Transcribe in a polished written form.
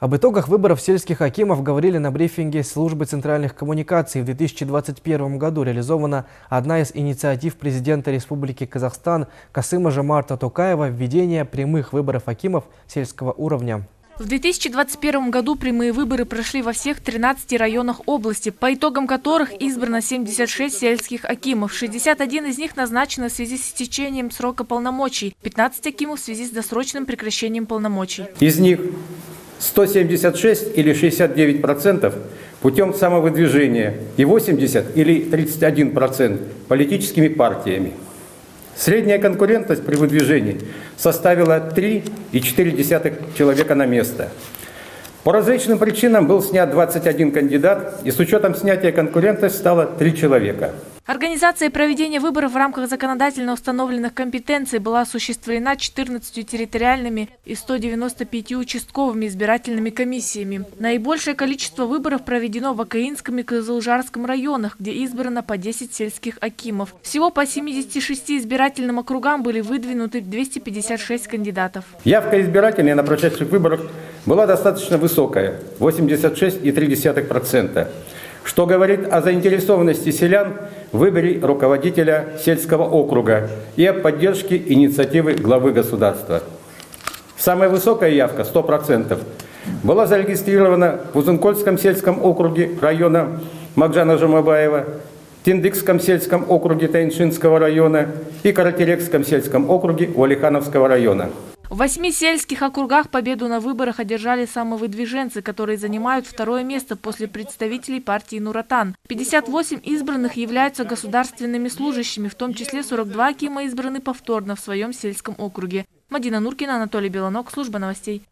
Об итогах выборов сельских акимов говорили на брифинге службы центральных коммуникаций. В 2021 году реализована одна из инициатив президента Республики Казахстан Касым-Жомарта Токаева – введение прямых выборов акимов сельского уровня. В 2021 году прямые выборы прошли во всех 13 районах области, по итогам которых избрано 76 сельских акимов. 61 из них назначено в связи с истечением срока полномочий, 15 акимов в связи с досрочным прекращением полномочий. Из них 176 или 69% путем самовыдвижения и 80 или 31% политическими партиями. Средняя конкурентность при выдвижении составила 3,4 человека на место. По различным причинам был снят 21 кандидат, и с учетом снятия конкурентности стало 3 человека. Организация проведения выборов в рамках законодательно установленных компетенций была осуществлена 14 территориальными и 195 участковыми избирательными комиссиями. Наибольшее количество выборов проведено в Акаинском и Кызылжарском районах, где избрано по 10 сельских акимов. Всего по 76 избирательным округам были выдвинуты 256 кандидатов. Явка избирателей на прошедших выборах была достаточно высокая – 86,3%. Что говорит о заинтересованности селян в выборе руководителя сельского округа и о поддержке инициативы главы государства. Самая высокая явка, 100%, была зарегистрирована в Узункольском сельском округе района Макжана Жумабаева, Тиндыкском сельском округе Тайншинского района и Каратерекском сельском округе Уалихановского района. В 8 сельских округах победу на выборах одержали самовыдвиженцы, которые занимают второе место после представителей партии Нур-Отан. 58 избранных являются государственными служащими, в том числе 42 акима избраны повторно в своем сельском округе. Мадина Нуркина, Анатолий Белонок, служба новостей.